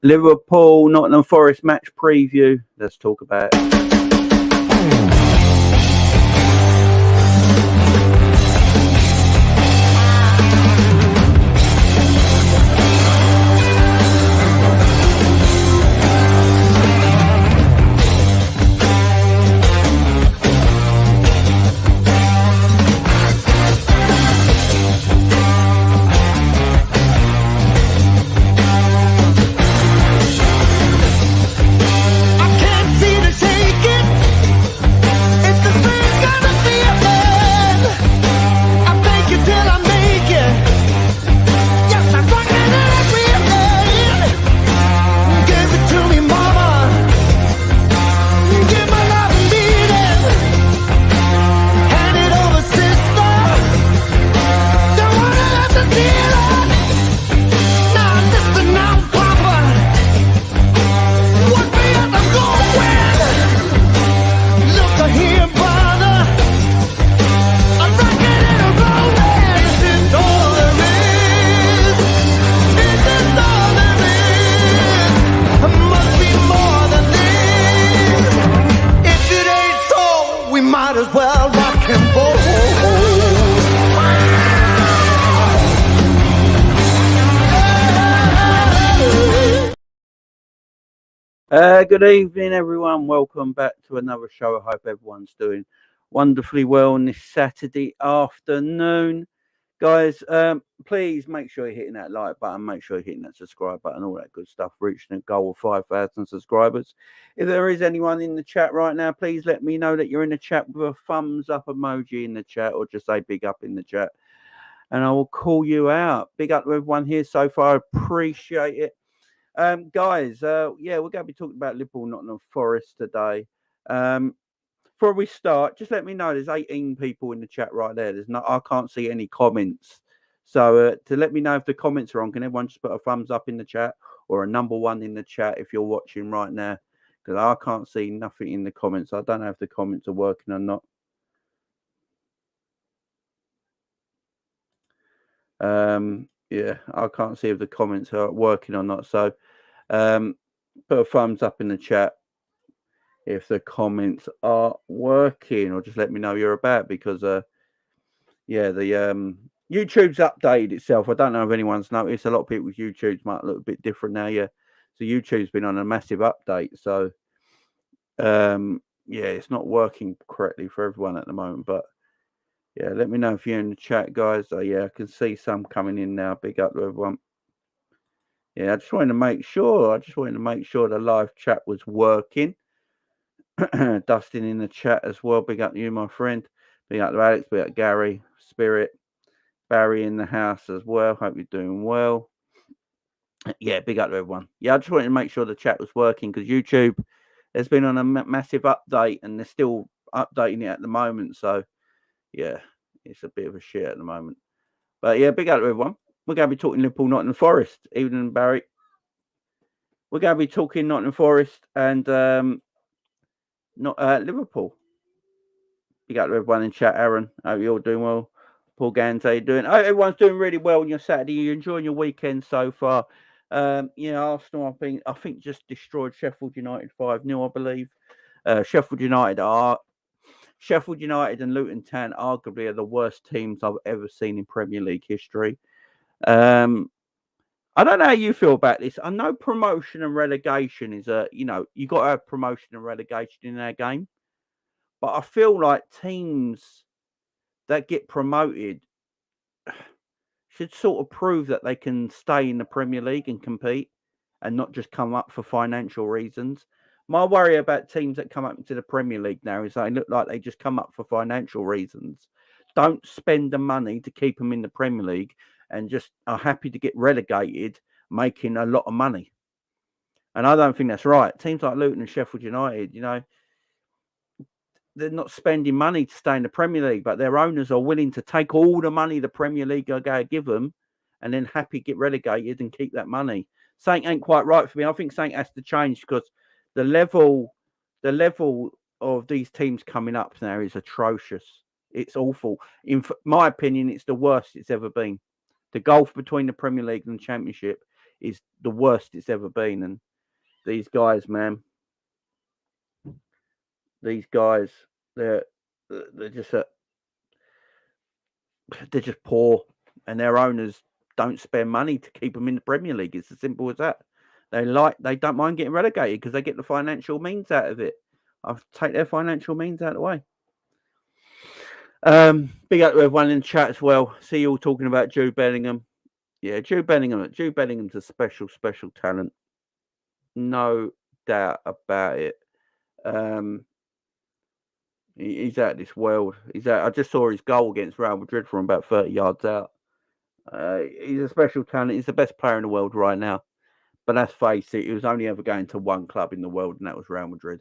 Liverpool, Nottingham Forest match preview. Let's talk about it. Good evening, everyone. Welcome back to another show. I hope everyone's doing wonderfully well on this Saturday afternoon. Guys, please make sure you're hitting that like button. Make sure you're hitting that subscribe button, all that good stuff. Reaching a goal of 5,000 subscribers. If there is anyone in the chat right now, please let me know that you're in the chat with a thumbs up emoji in the chat, or just say big up in the chat, and I will call you out. Big up to everyone here so far. Appreciate it. Guys, yeah, we're going to be talking about Liverpool, Nottingham Forest today. Before we start, just let me know there's 18 people in the chat right there. I can't see any comments. So to let me know if the comments are on, can everyone just put a thumbs up in the chat or a number 1 in the chat if you're watching right now? Because I can't see nothing in the comments. I don't know if the comments are working or not. Yeah, I can't see if the comments are working or not. So put a thumbs up in the chat if the comments are working, or just let me know you're about, because yeah, the YouTube's updated itself. I don't know if anyone's noticed. A lot of people's YouTubes might look a bit different now. Yeah, so YouTube's been on a massive update. So yeah, it's not working correctly for everyone at the moment, but yeah, let me know if you're in the chat, guys. Yeah, I can see some coming in now. Big up to everyone. Yeah, I just wanted to make sure. The live chat was working. Dustin in the chat as well. Big up to you, my friend. Big up to Alex. Big up to Gary, Spirit, Barry in the house as well. Hope you're doing well. Yeah, big up to everyone. Yeah, I just wanted to make sure the chat was working, because YouTube has been on a massive update and they're still updating it at the moment. So yeah, it's a bit of a shit at the moment. But yeah, big up to everyone. We're going to be talking Liverpool, Nottingham Forest. Evening, Barry. We're going to be talking Nottingham Forest and Liverpool. Big up to everyone in chat. Aaron, hope you're all doing well. Paul Gans, how you doing? Oh, everyone's doing really well on your Saturday. You're enjoying your weekend so far. Arsenal, I think just destroyed Sheffield United 5-0, I believe. Sheffield United and Luton Town arguably are the worst teams I've ever seen in Premier League history. I don't know how you feel about this. I know promotion and relegation is you got to have promotion and relegation in our game. But I feel like teams that get promoted should sort of prove that they can stay in the Premier League and compete, and not just come up for financial reasons. My worry about teams that come up into the Premier League now is they look like they just come up for financial reasons. Don't spend the money to keep them in the Premier League and just are happy to get relegated, making a lot of money. And I don't think that's right. Teams like Luton and Sheffield United, they're not spending money to stay in the Premier League, but their owners are willing to take all the money the Premier League are going to give them and then happy get relegated and keep that money. Something ain't quite right for me. I think something has to change, because the level of these teams coming up now is atrocious. It's awful. In my opinion, it's the worst it's ever been. The gulf between the Premier League and the Championship is the worst it's ever been. And these guys, man, they're just they're just poor, and their owners don't spend money to keep them in the Premier League. It's as simple as that. They don't mind getting relegated because they get the financial means out of it. I'll take their financial means out of the way. Big up to everyone in the chat as well. See you all talking about Jude Bellingham. Yeah, Jude Bellingham. Jude Bellingham's a special talent. No doubt about it. He's out of this world. I just saw his goal against Real Madrid from about 30 yards out. He's a special talent. He's the best player in the world right now. But let's face it, he was only ever going to one club in the world, and that was Real Madrid.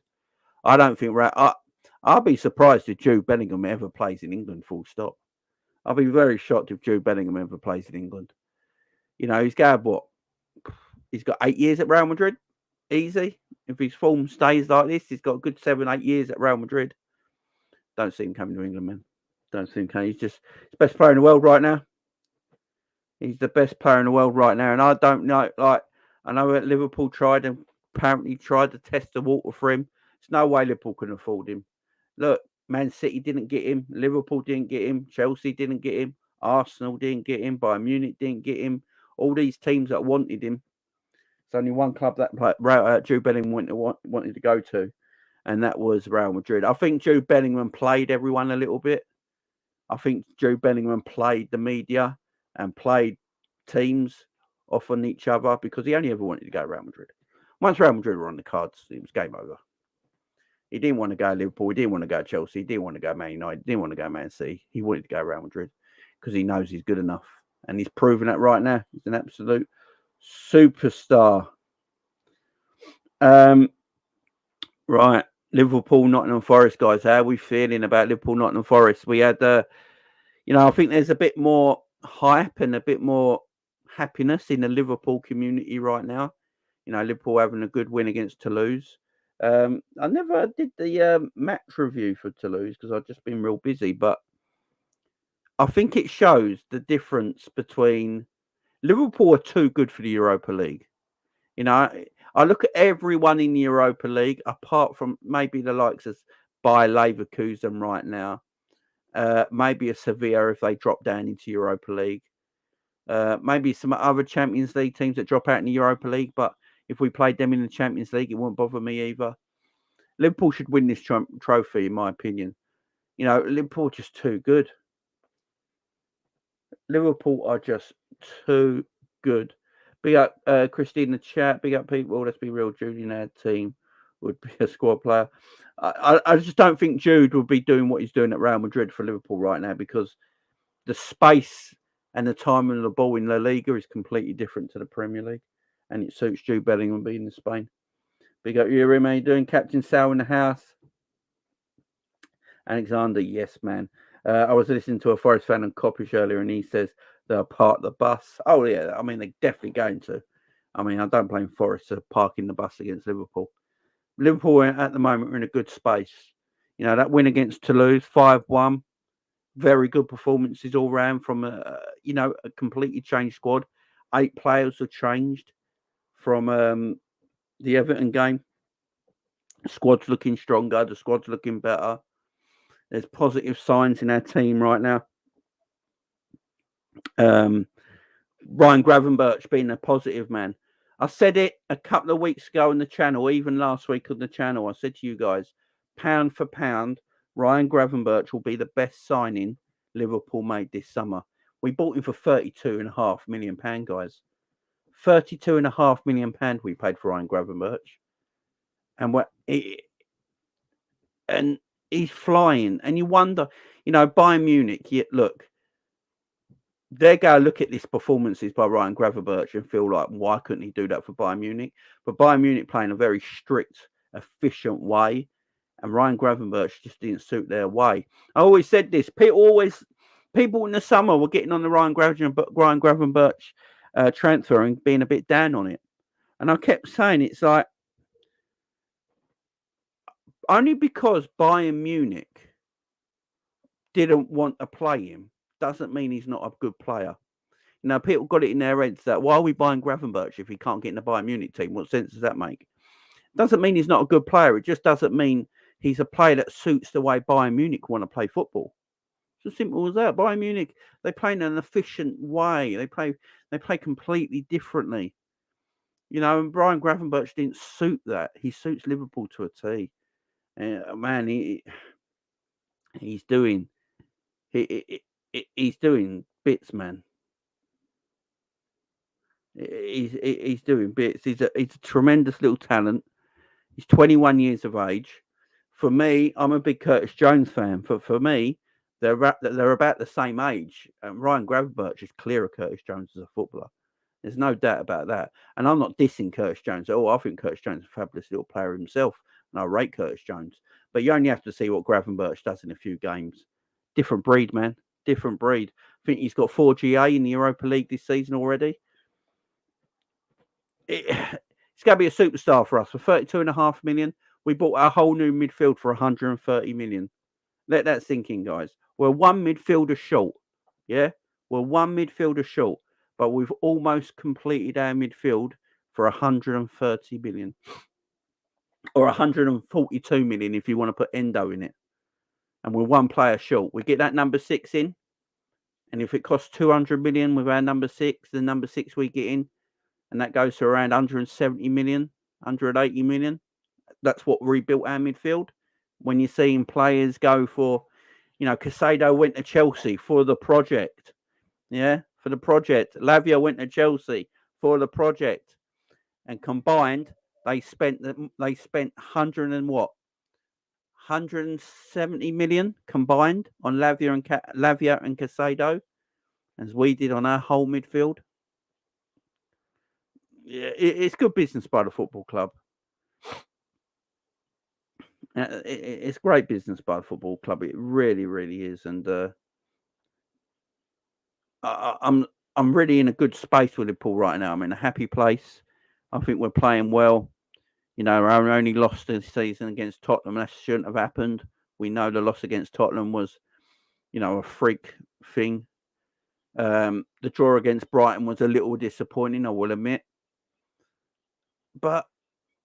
I don't think I'll be surprised if Jude Bellingham ever plays in England, full stop. I'll be very shocked if Jude Bellingham ever plays in England. He's got what? He's got 8 years at Real Madrid. Easy. If his form stays like this, he's got a good 7-8 years at Real Madrid. Don't see him coming to England, man. Don't see him coming. He's just the best player in the world right now. He's the best player in the world right now. And I don't know, I know that Liverpool apparently tried to test the water for him. There's no way Liverpool can afford him. Look, Man City didn't get him. Liverpool didn't get him. Chelsea didn't get him. Arsenal didn't get him. Bayern Munich didn't get him. All these teams that wanted him. There's only one club that Jude Bellingham wanted to go to, and that was Real Madrid. I think Jude Bellingham played everyone a little bit. I think Jude Bellingham played the media and played teams off on each other because he only ever wanted to go to Real Madrid. Once Real Madrid were on the cards, it was game over. He didn't want to go to Liverpool. He didn't want to go to Chelsea. He didn't want to go to Man United. He didn't want to go to Man City. He wanted to go to Real Madrid because he knows he's good enough. And he's proven that right now. He's an absolute superstar. Right. Liverpool, Nottingham Forest, guys. How are we feeling about Liverpool, Nottingham Forest? We had, I think there's a bit more hype and a bit more happiness in the Liverpool community right now. Liverpool having a good win against Toulouse. I never did the match review for Toulouse because I've just been real busy, but I think it shows the difference between Liverpool are too good for the Europa League. I look at everyone in the Europa League, apart from maybe the likes of Bayer Leverkusen right now, maybe a Sevilla if they drop down into Europa League, maybe some other Champions League teams that drop out in the Europa League, but if we played them in the Champions League, it wouldn't bother me either. Liverpool should win this trophy, in my opinion. Liverpool are just too good. Liverpool are just too good. Big up Christine in the chat. Big up people. Let's be real. Jude in our team would be a squad player. I just don't think Jude would be doing what he's doing at Real Madrid for Liverpool right now because the space and the timing of the ball in La Liga is completely different to the Premier League, and it suits Jude Bellingham being in Spain. Big up you, how you doing? Captain Sal in the house. Alexander, yes, man. I was listening to a Forest fan on Coppish earlier, and he says they'll park the bus. Oh, yeah. I mean, they're definitely going to. I mean, I don't blame Forest for parking the bus against Liverpool. Liverpool at the moment are in a good space. That win against Toulouse, 5-1. Very good performances all round from a completely changed squad. 8 players have changed from the Everton game. The squad's looking stronger. The squad's looking better. There's positive signs in our team right now. Ryan Gravenberch being a positive man. I said it a couple of weeks ago on the channel, even last week on the channel. I said to you guys, pound for pound, Ryan Gravenberch will be the best signing Liverpool made this summer. We bought him for £32.5 million, guys. £32.5 million we paid for Ryan Gravenberch. And he's flying. And you wonder, Bayern Munich, look, they go look at these performances by Ryan Gravenberch and feel like, why couldn't he do that for Bayern Munich? But Bayern Munich playing a very strict, efficient way, and Ryan Gravenberch just didn't suit their way. I always said this. People in the summer were getting on the Ryan Gravenberch transfer and being a bit down on it. And I kept saying, it's like, only because Bayern Munich didn't want to play him doesn't mean he's not a good player. You know, people got it in their heads that why are we buying Gravenberch if he can't get in the Bayern Munich team? What sense does that make? Doesn't mean he's not a good player. It just doesn't mean he's a player that suits the way Bayern Munich want to play football. It's as simple as that. Bayern Munich, they play in an efficient way. They play completely differently. You know, and Brian Gravenberch didn't suit that. He suits Liverpool to a T. Man, he's doing he's doing bits, man. He's doing bits. He's a tremendous little talent. He's 21 years of age. For me, I'm a big Curtis Jones fan. For me, they're about the same age. Ryan Gravenberch is clearer Curtis Jones as a footballer. There's no doubt about that. And I'm not dissing Curtis Jones. Oh, I think Curtis Jones is a fabulous little player himself, and I rate Curtis Jones. But you only have to see what Gravenberch does in a few games. Different breed, man. Different breed. I think he's got 4 GA in the Europa League this season already. It's going to be a superstar for us. For 32.5 million, we bought our whole new midfield for 130 million. Let that sink in, guys. We're one midfielder short. Yeah? We're one midfielder short. But we've almost completed our midfield for 130 million. Or 142 million if you want to put Endo in it. And we're one player short. We get that number 6 in. And if it costs 200 million with our number 6, the number 6 we get in, and that goes to around 170 million, 180 million. That's what rebuilt our midfield. When you're seeing players go for, you know, Casado went to Chelsea for the project. Yeah, for the project. Lavia went to Chelsea for the project. And combined, they spent 100 and what? 170 million combined on Lavia and Casado, as we did on our whole midfield. Yeah, it's good business by the football club. It's great business by the football club. It really, really is. And I'm really in a good space with Liverpool right now. I'm in a happy place. I think we're playing well. You know, our only loss this season against Tottenham, that shouldn't have happened. We know the loss against Tottenham was, you know, a freak thing. The draw against Brighton was a little disappointing, I will admit. But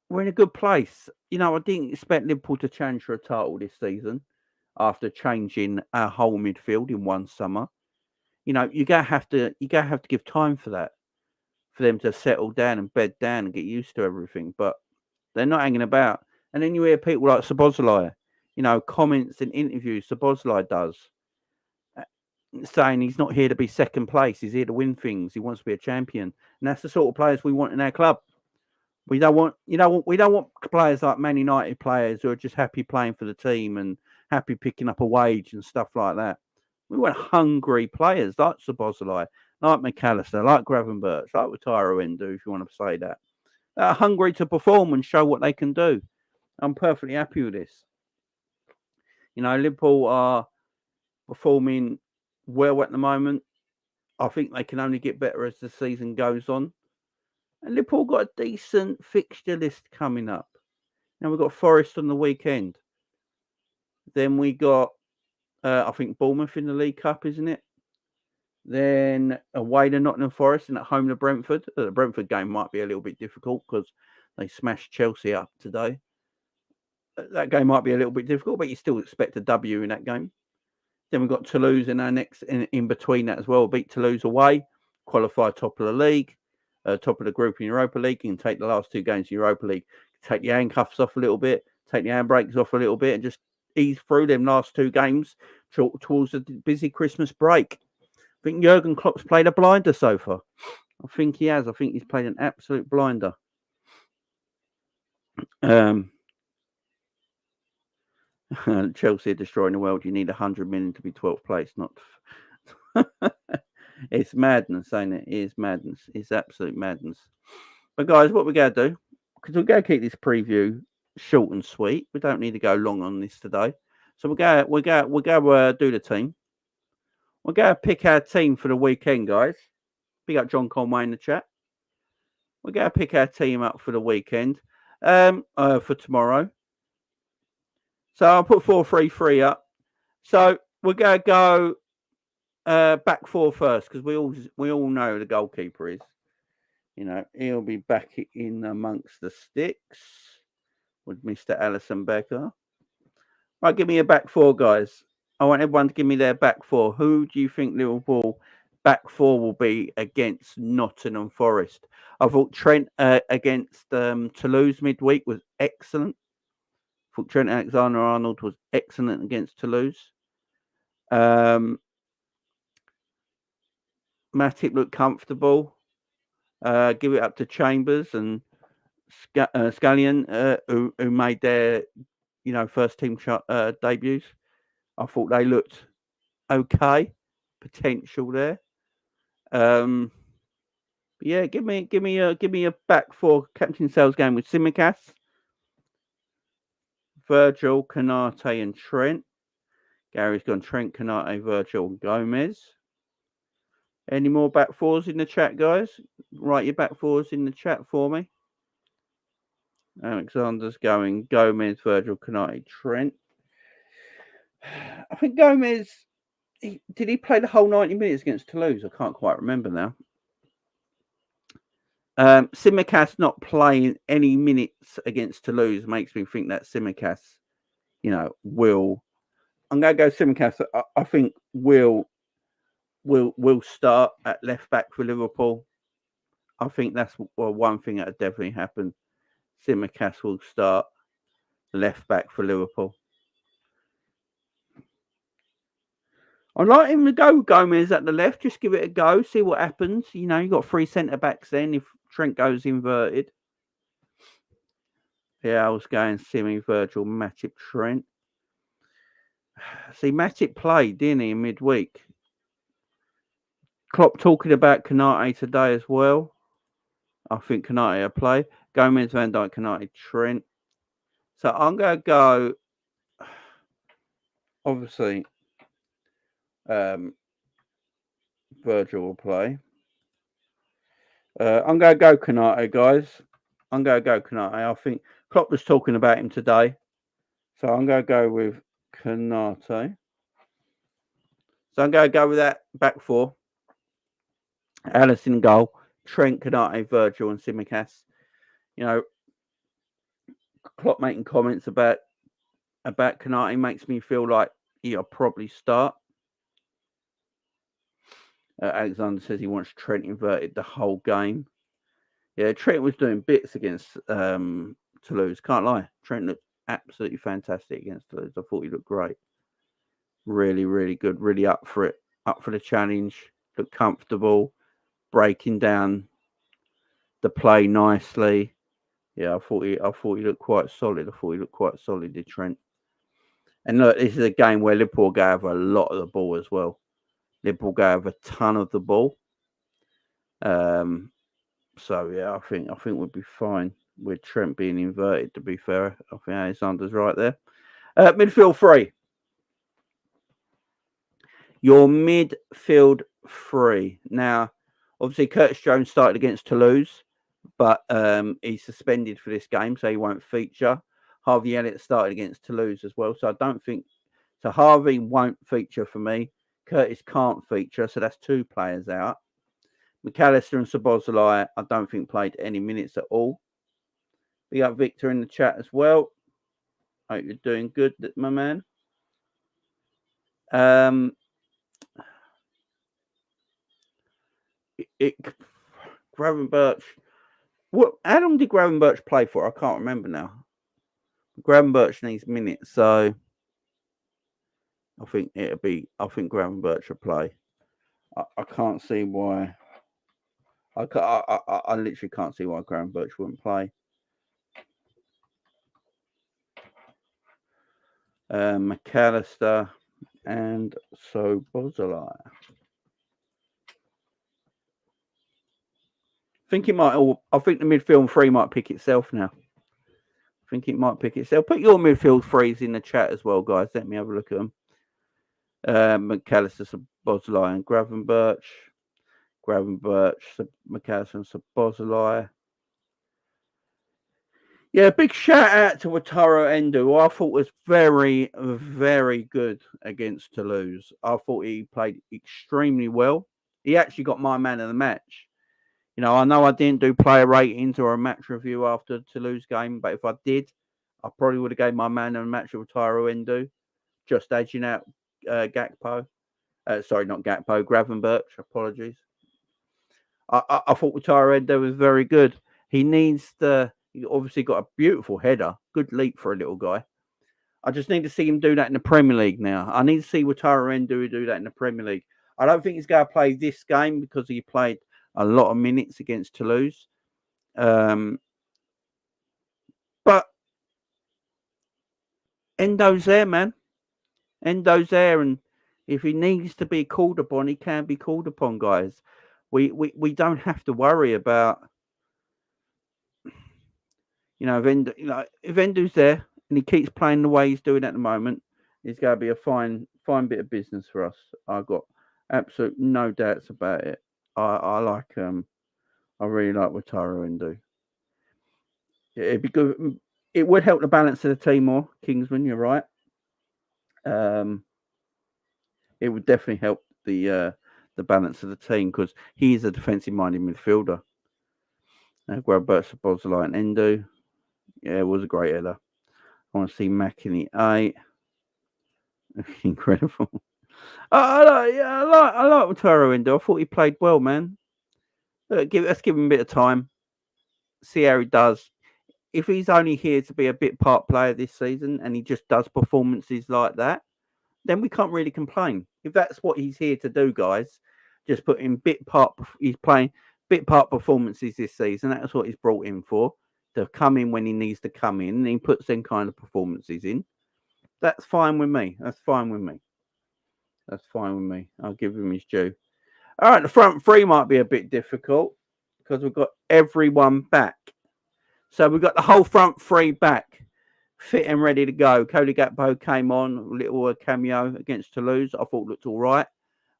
we're in a good place. You know, I didn't expect Liverpool to challenge for a title this season after changing our whole midfield in one summer. You know, you gotta have to give time for that, for them to settle down and bed down and get used to everything. But they're not hanging about. And then you hear people like Szoboszlai, you know, comments and interviews Szoboszlai does, saying he's not here to be second place. He's here to win things. He wants to be a champion. And that's the sort of players we want in our club. We don't want, we don't want players like Man United players who are just happy playing for the team and happy picking up a wage and stuff like that. We want hungry players like Szoboszlai, like McAllister, like Gravenberch, like Wataru Endo, if you want to say that. That are hungry to perform and show what they can do. I'm perfectly happy with this. You know, Liverpool are performing well at the moment. I think they can only get better as the season goes on. And Liverpool got a decent fixture list coming up. Now we've got Forest on the weekend. Then we got, I think, Bournemouth in the League Cup, isn't it? Then away to Nottingham Forest and at home to Brentford. The Brentford game might be a little bit difficult because they smashed Chelsea up today. That game might be a little bit difficult, but you still expect a W in that game. Then we've got Toulouse in our next in between that as well. Beat Toulouse away, qualify top of the league, top of the group in Europa League. You can take the last 2 games in Europa League, take the handcuffs off a little bit, take the handbrakes off a little bit, and just ease through them last 2 games towards the busy Christmas break. I think Jurgen Klopp's played a blinder so far. I think he has. I think he's played an absolute blinder. Chelsea are destroying the world. You need 100 million to be 12th place. Not. It's madness, ain't it? It is madness. It's absolute madness. But guys, what we're going to do, because we're going to keep this preview short and sweet. We don't need to go long on this today. So we're going to do the team. We're going to pick our team for the weekend, guys. Pick up John Conway in the chat. We're going to pick our team up for the weekend, for tomorrow. So I'll put 4-3-3 up. So we're going to go back four first, because we all know the goalkeeper is. You know, he'll be back in amongst the sticks with Mr. Alisson Becker. Right, give me a back four, guys. I want everyone to give me their back four. Who do you think Liverpool back four will be against Nottingham Forest? I thought Trent against Toulouse midweek was excellent. I thought Trent Alexander-Arnold was excellent against Toulouse. Matip looked comfortable. Give it up to Chambers and Scallion, who made their first team debuts. I thought they looked okay, potential there. Yeah, give me a back four captain sales game with Tsimikas, Virgil, Konate, and Trent. Gary's gone Trent, Konate, Virgil, and Gomez. Any more back fours in the chat, guys? Write your back fours in the chat for me. Alexander's going Gomez, Virgil, Konate, Trent. I think Gomez, did he play the whole 90 minutes against Toulouse? I can't quite remember now. Tsimikas not playing any minutes against Toulouse makes me think that Tsimikas, will. I'm going to go Tsimikas. I think will start at left back for Liverpool. I think that's one thing that would definitely happen. Tsimikas will start left back for Liverpool. I'd like him to go Gomez at the left. Just give it a go. See what happens. You got 3 centre backs then if Trent goes inverted. Yeah, I was going Simi, Virgil, Matip, Trent. See, Matip played, didn't he, in midweek? Klopp talking about Konate today as well. I think Konate will play. Gomez, Van Dijk, Konate, Trent. So I'm going to go, obviously, Virgil will play. I'm going to go Konate, guys. I'm going to go Konate. I think Klopp was talking about him today. So I'm going to go with Konate. So I'm going to go with that back four. Alisson goal. Trent, Konate, Virgil, and Tsimikas. Klopp making comments about Konate makes me feel like he'll probably start. Alexander says he wants Trent inverted the whole game. Yeah, Trent was doing bits against Toulouse. Can't lie. Trent looked absolutely fantastic against Toulouse. I thought he looked great. Really, really good. Really up for it. Up for the challenge. Looked comfortable. Breaking down the play nicely. Yeah, I thought he looked quite solid. Did Trent. And look, this is a game where Liverpool go over a lot of the ball as well. Liverpool go over a ton of the ball. So yeah, I think we'll be fine with Trent being inverted. To be fair, I think Alexander's right there. Midfield 3. Your midfield 3. Now, obviously, Curtis Jones started against Toulouse, but he's suspended for this game, so he won't feature. Harvey Elliott started against Toulouse as well, so I don't think so. Harvey won't feature for me. Curtis can't feature, so that's 2 players out. McAllister and Szoboszlai, I don't think played any minutes at all. We got Victor in the chat as well. Hope you're doing good, my man. Gravenberch. How long did Gravenberch play for? I can't remember now. Gravenberch needs minutes, so I think Gravenberch will play. I can't see why. I literally can't see why Gravenberch wouldn't play. McAllister and Szoboszlai. I think the midfield 3 might pick itself now. I think it might pick itself. Put your midfield 3s in the chat as well, guys. Let me have a look at them. McAllister, Szoboszlai, and Gravenberch. McAllister, and Szoboszlai. Yeah, big shout out to Wataru Endo, who I thought was very, very good against Toulouse. I thought he played extremely well. He actually got my man of the match. I know I didn't do player ratings or a match review after the Toulouse game, but if I did, I probably would have gave my man of the match to Wataru Endo, just edging out Gakpo. Sorry, not Gakpo, Gravenberch. Apologies. I thought Wataru Endo was very good. He obviously got a beautiful header, good leap for a little guy. I just need to see him do that in the Premier League now. I need to see Wataru Endo do that in the Premier League. I don't think he's going to play this game because he played a lot of minutes against Toulouse. But Endo's there, man. Endo's there, and if he needs to be called upon, he can be called upon, guys. We don't have to worry about if Endo's there and he keeps playing the way he's doing at the moment, it's going to be a fine bit of business for us. I've got absolute no doubts about it. I like I really like Wataru Endo. It'd be good. It would help the balance of the team more, Kingsman. You're right. It would definitely help the balance of the team because he is a defensive-minded midfielder. Gravenberch, Bosley, and Endo. Yeah, it was a great header. I want to see Mac in the 8. Incredible. I like Wataru Endo. I thought he played well, man. Let's give him a bit of time. See how he does. If he's only here to be a bit part player this season and he just does performances like that, then we can't really complain. If that's what he's here to do, guys, just put in he's playing bit part performances this season. That's what he's brought in for, to come in when he needs to come in, and he puts them kind of performances in. That's fine with me. That's fine with me. That's fine with me. I'll give him his due. All right, the front three might be a bit difficult because we've got everyone back. So we've got the whole front three back, fit and ready to go. Cody Gakpo came on, a little cameo against Toulouse. I thought looked all right,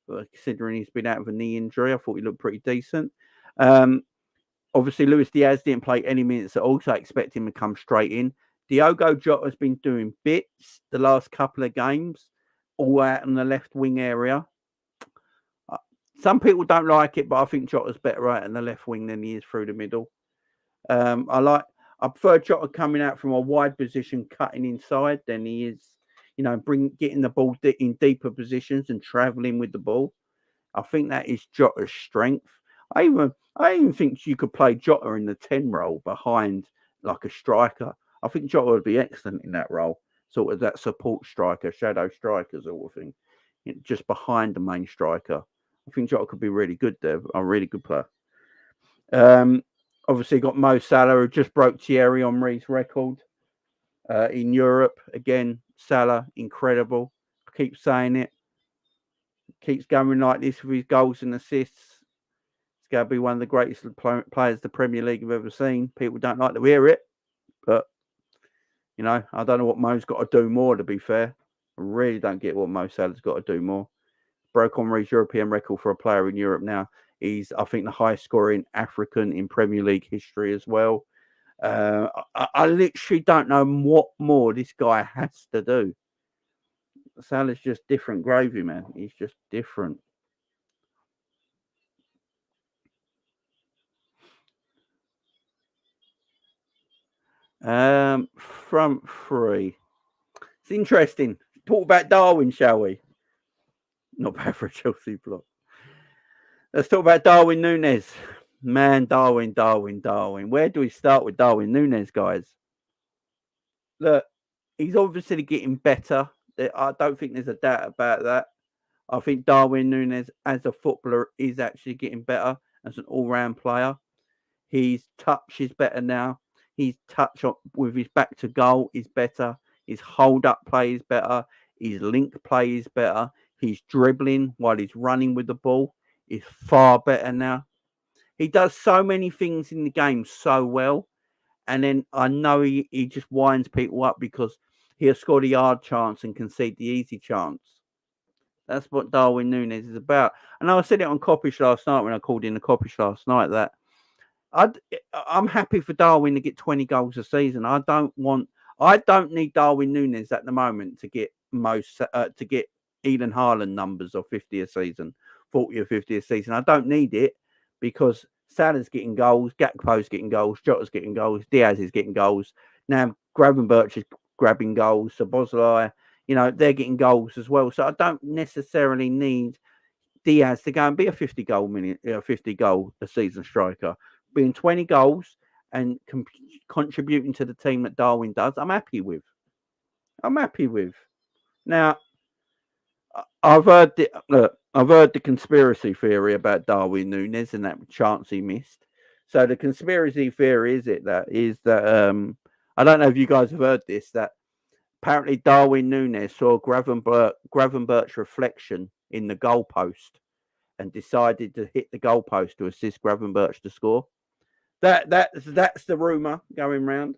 but considering he's been out with a knee injury, I thought he looked pretty decent. Obviously, Luis Diaz didn't play any minutes at all, so I expect him to come straight in. Diogo Jota has been doing bits the last couple of games, all out in the left wing area. Some people don't like it, but I think Jota's better out in the left wing than he is through the middle. I prefer Jota coming out from a wide position, cutting inside, than he is, getting the ball in deeper positions and travelling with the ball. I think that is Jota's strength. I even think you could play Jota in the 10 role behind like a striker. I think Jota would be excellent in that role, sort of that support striker, shadow striker sort of thing, just behind the main striker. I think Jota could be really good there, a really good player. Obviously, got Mo Salah, who just broke Thierry Henry's record in Europe. Again, Salah, incredible. I keep saying it. Keeps going like this with his goals and assists. It's going to be one of the greatest players the Premier League have ever seen. People don't like to hear it, but, I don't know what Mo's got to do more, to be fair. I really don't get what Mo Salah's got to do more. Broke Henry's European record for a player in Europe now. He's, I think, the highest scoring African in Premier League history as well. I literally don't know what more this guy has to do. Salah's just different gravy, man. He's just different. Front three. It's interesting. Talk about Darwin, shall we? Not bad for a Chelsea block. Let's talk about Darwin Núñez. Man, Darwin. Where do we start with Darwin Núñez, guys? Look, he's obviously getting better. I don't think there's a doubt about that. I think Darwin Núñez, as a footballer, is actually getting better as an all-round player. His touch is better now. His touch with his back to goal is better. His hold-up play is better. His link play is better. His dribbling while he's running with the ball is far better now. He does so many things in the game so well. And then I know he just winds people up because he'll score the hard chance and concede the easy chance. That's what Darwin Núñez is about. And I said it on Coppish last night when I called in the Coppish last night that I'm happy for Darwin to get 20 goals a season. I don't need Darwin Núñez at the moment to get Eden Haaland numbers of 50 a season, 40 or 50 a season. I don't need it because Salah's getting goals, Gakpo's getting goals, Jota's getting goals, Diaz is getting goals. Now Gravenberch is grabbing goals, Szoboszlai, they're getting goals as well. So I don't necessarily need Diaz to go and be a 50 goal a season striker. Being 20 goals and contributing to the team that Darwin does, I'm happy with. Now, I've heard the conspiracy theory about Darwin Núñez and that chance he missed. So the conspiracy theory is that I don't know if you guys have heard this, that apparently Darwin Núñez saw Gravenberch's reflection in the goalpost and decided to hit the goalpost to assist Gravenberch to score. That's the rumor going round.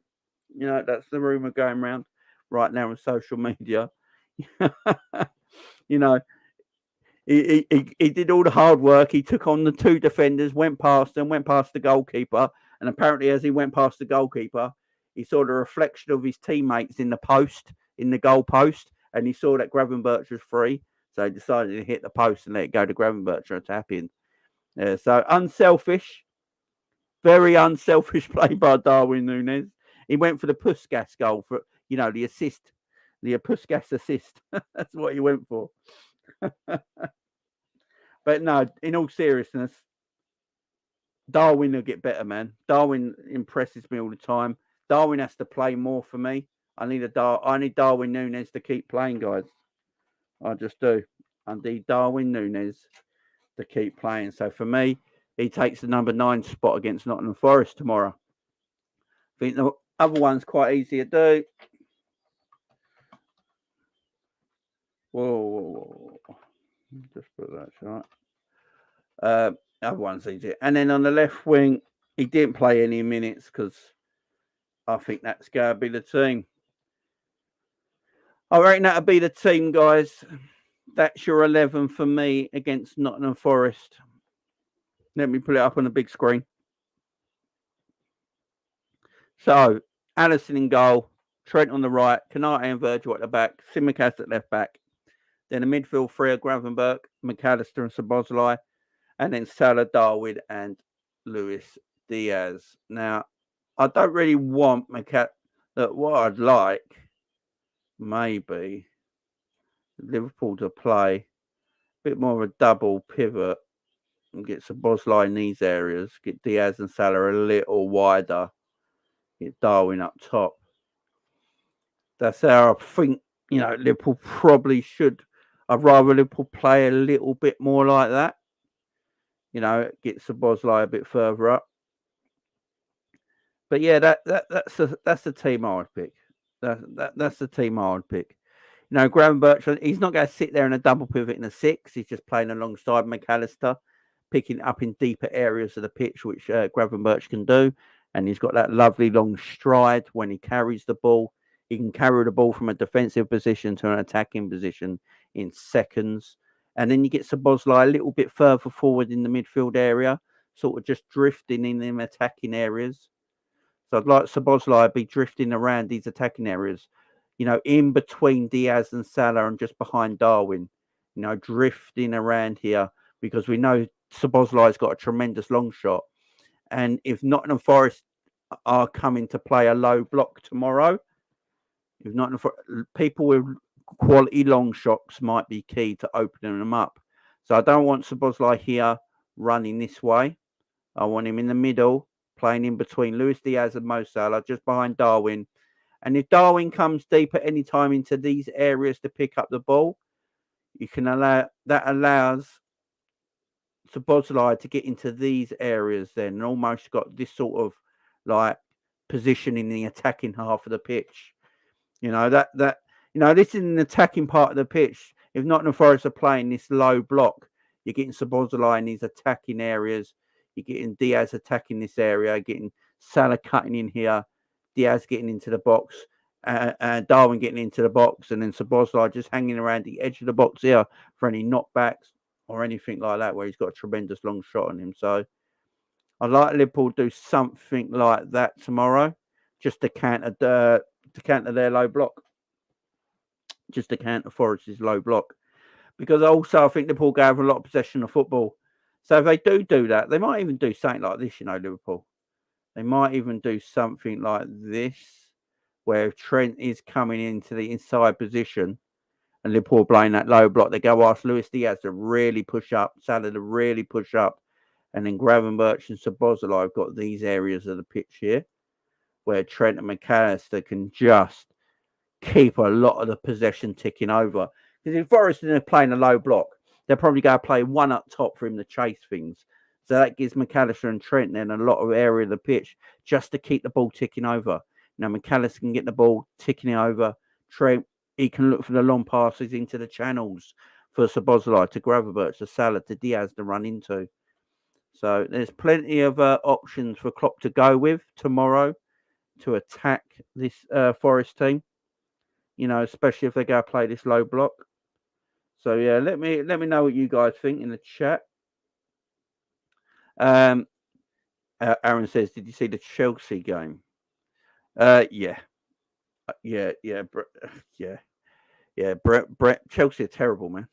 That's the rumor going round right now on social media. He did all the hard work. He took on the two defenders, went past the goalkeeper, and apparently as he went past the goalkeeper, he saw the reflection of his teammates in the goal post, and he saw that Gravenberch was free, so he decided to hit the post and let it go to Gravenberch to tap in. So very unselfish play by Darwin Núñez. He went for the Puskas goal for the assist, the Puskas assist. That's what he went for. But no, in all seriousness, Darwin will get better, man. Darwin impresses me all the time. Darwin has to play more for me. I need Darwin Núñez to keep playing, guys. I just do. I need Darwin Núñez to keep playing. So for me, he takes the number 9 spot against Nottingham Forest tomorrow. I think the other one's quite easy to do. Whoa. Just put that right. Other one's easy. And then on the left wing, he didn't play any minutes because I think that's going to be the team. I reckon that'll be the team, guys. That's your 11 for me against Nottingham Forest. Let me put it up on the big screen. So, Allison in goal, Trent on the right, Canate and Virgil at the back, Tsimikas at left back. Then the midfield three are Gravenberch, McAllister and Szoboszlai, and then Salah, Darwin and Luis Diaz. Now, I don't really want what I'd like, maybe, Liverpool to play a bit more of a double pivot and get Szoboszlai in these areas, get Diaz and Salah a little wider, get Darwin up top. That's how I think, Liverpool probably should. I'd rather Liverpool play a little bit more like that. Get Szoboszlai a bit further up. But yeah, that's the team I would pick. That's the team I would pick. Gravenberch, he's not going to sit there in a double pivot in a 6. He's just playing alongside McAllister, picking up in deeper areas of the pitch, which Gravenberch can do. And he's got that lovely long stride when he carries the ball. He can carry the ball from a defensive position to an attacking position in seconds. And then you get Szoboszlai a little bit further forward in the midfield area, sort of just drifting in them attacking areas. So I'd like Szoboszlai to be drifting around these attacking areas, in between Diaz and Salah and just behind Darwin, drifting around here because we know Szoboszlai's got a tremendous long shot. And if Nottingham Forest are coming to play a low block tomorrow, people with quality long shots might be key to opening them up. So I don't want Szoboszlai here running this way. I want him in the middle, playing in between Luis Diaz and Mo Salah, just behind Darwin. And if Darwin comes deep at any time into these areas to pick up the ball, allows Szoboszlai to get into these areas then, and almost got this sort of like position in the attacking half of the pitch. This is an attacking part of the pitch. If Nottingham Forest are playing this low block, you're getting Szoboszlai in these attacking areas. You're getting Diaz attacking this area, getting Salah cutting in here, Diaz getting into the box, Darwin getting into the box, and then Szoboszlai just hanging around the edge of the box here for any knockbacks or anything like that, where he's got a tremendous long shot on him. So I'd like Liverpool to do something like that tomorrow, just to counter their low block, just to counter Forest's low block. Because also I think Liverpool go over a lot of possession of football. So if they do that, they might even do something like this, Liverpool. They might even do something like this, where Trent is coming into the inside position and Liverpool playing that low block. They go ask Luis Diaz to really push up, Salah to really push up, and then Gravenberch and Szoboszlai have got these areas of the pitch here where Trent and McAllister can just keep a lot of the possession ticking over. Because if Forest are playing a low block, they'll probably go play one up top for him to chase things. So that gives McAllister and Trent then a lot of area of the pitch just to keep the ball ticking over. McAllister can get the ball ticking over. Trent, he can look for the long passes into the channels for Szoboszlai to Gravenberch, to Salah, to Diaz to run into. So there's plenty of options for Klopp to go with tomorrow to attack this Forest team. Especially if they go play this low block. So yeah, let me know what you guys think in the chat. Aaron says, "Did you see the Chelsea game?" Yeah. Brett. Chelsea are terrible, man.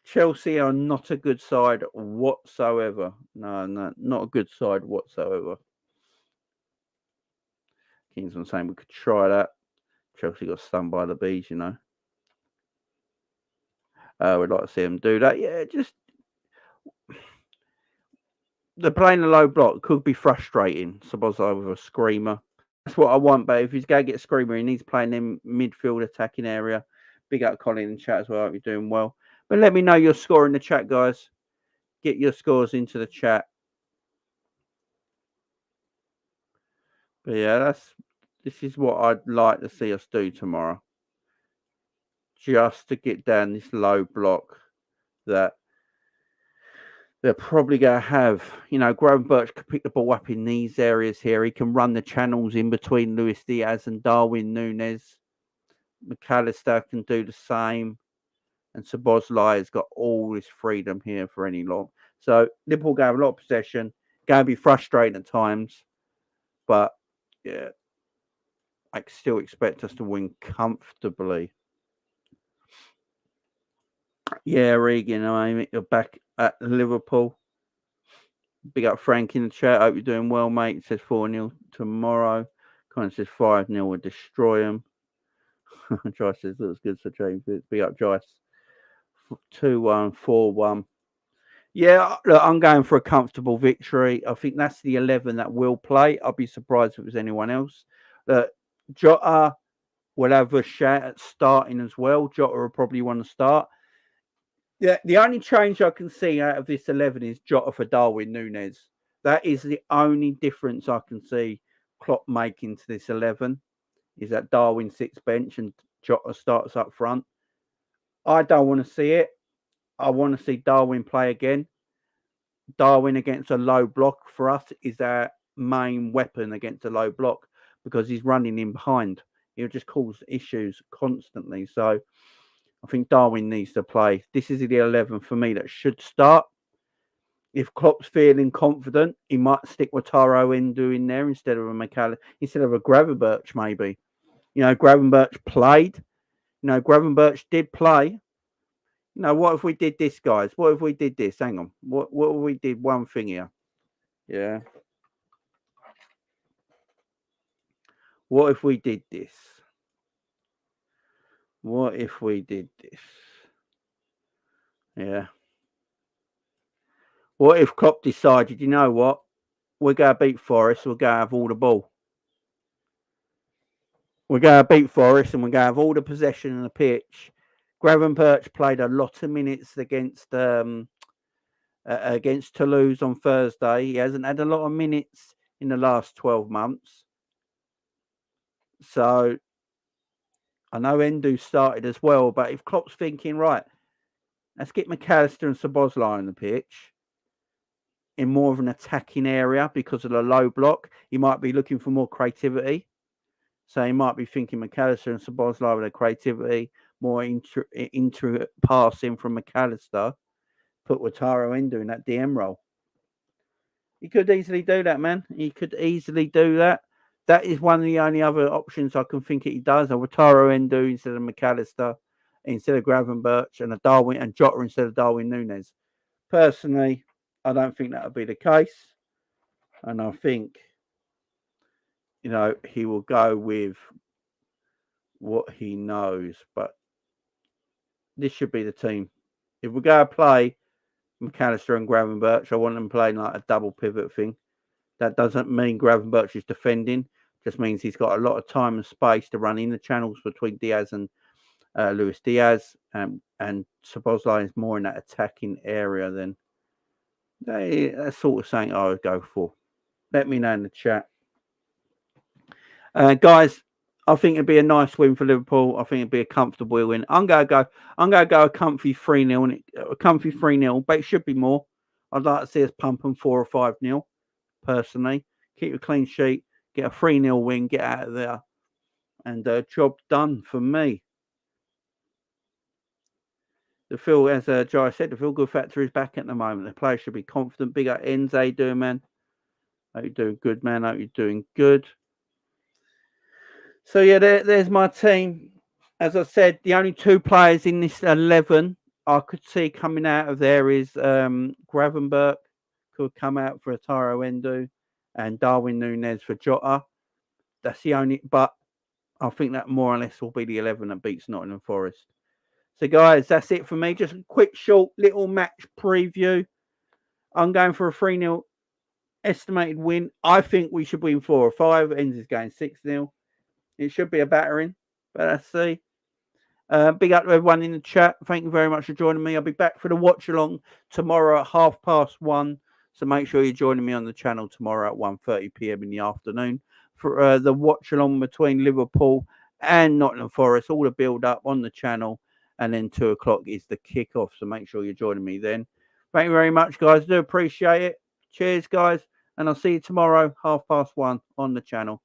Chelsea are not a good side whatsoever. No, not a good side whatsoever. Kingsman saying we could try that. Chelsea got stung by the bees, We'd like to see them do that. Yeah, just they're playing a low block. Could be frustrating. Szoboszlai with a screamer. That's what I want. But if he's going to get a screamer, he needs playing in midfield attacking area. Big up Colin in the chat as well. I hope you're doing well. But let me know your score in the chat, guys. Get your scores into the chat. But yeah, this is what I'd like to see us do tomorrow. Just to get down this low block that they're probably going to have. Gravenberch can pick the ball up in these areas here. He can run the channels in between Luis Diaz and Darwin Núñez. McAllister can do the same. And Szoboszlai has got all this freedom here for any long. So Liverpool going to have a lot of possession. Going to be frustrating at times. But, yeah, I still expect us to win comfortably. Yeah, Regan, you're back at Liverpool. Big up Frank in the chat. Hope you're doing well, mate. It says 4-0 tomorrow. Kind of says 5-0 will destroy them. Joyce says looks good, so James. Big up Joyce. 2-1, 4-1. Yeah, look, I'm going for a comfortable victory. I think that's the 11 that will play. I'll be surprised if it was anyone else. Jota will have a shout at starting as well. Jota will probably want to start. Yeah, the only change I can see out of this 11 is Jota for Darwin Núñez. That is the only difference I can see Klopp making to this 11, is that Darwin sits bench and Jota starts up front. I don't want to see it. I want to see Darwin play again. Darwin against a low block for us is our main weapon against a low block because he's running in behind. He'll just cause issues constantly. So I think Darwin needs to play. This is the 11 for me that should start. If Klopp's feeling confident, he might stick with Taro Endo in there instead of a McAllister, instead of a Gravenberch, maybe. Gravenberch played. Gravenberch did play. What if we did this, guys? What if we did this? Hang on. What if we did one thing here? Yeah. What if we did this? What if we did this? Yeah. What if Klopp decided, you know what? We're going to beat Forest. We're going to have all the ball. We're going to beat Forest and we're going to have all the possession in the pitch. Gravenberch played a lot of minutes against Toulouse on Thursday. He hasn't had a lot of minutes in the last 12 months. So I know Endo started as well, but if Klopp's thinking, right, let's get McAllister and Szoboszlai on the pitch in more of an attacking area because of the low block, he might be looking for more creativity. So he might be thinking McAllister and Szoboszlai with their creativity, more into passing from McAllister, put Wataru Endo in that DM role. He could easily do that, man. He could easily do that. That is one of the only other options I can think he does. A Wataru Endo instead of McAllister, instead of Gravenberch, and a Darwin and Jota instead of Darwin Núñez. Personally, I don't think that would be the case. And I think, he will go with what he knows. But this should be the team. If we go to play McAllister and Gravenberch, I want them playing like a double pivot thing. That doesn't mean Gravenberch is defending. Just means he's got a lot of time and space to run in the channels between Diaz and Luis Diaz. And Szoboszlai is more in that attacking area than that's sort of something I would go for. Let me know in the chat. Guys, I think it'd be a nice win for Liverpool. I think it'd be a comfortable win. I'm gonna go a comfy 3-0, a comfy 3-0, but it should be more. I'd like to see us pumping 4 or 5-0. Personally, keep a clean sheet, get a 3-0 win, get out of there, and job done for me. The feel, as Jai said, the feel good factor is back at the moment. The players should be confident. Big up Enz, how you doing, man? Hope you're doing good, man. Hope you're doing good. So yeah, there's my team. As I said, the only 2 players in this 11 I could see coming out of there is Gravenberch could come out for Wataru Endo and Darwin Núñez for Jota. That's the only, but I think that more or less will be the 11 that beats Nottingham Forest. So guys, that's it for me. Just a quick, short, little match preview. I'm going for a 3-0 estimated win. I think we should win 4 or 5. Enz is going 6-0. It should be a battering, but let's see. Big up to everyone in the chat. Thank you very much for joining me. I'll be back for the watch along tomorrow at 1:30. So make sure you're joining me on the channel tomorrow at 1:30 p.m. in the afternoon for the watch along between Liverpool and Nottingham Forest. All the build up on the channel, and then 2 o'clock is the kickoff. So make sure you're joining me then. Thank you very much, guys. I do appreciate it. Cheers, guys, and I'll see you tomorrow 1:30 on the channel.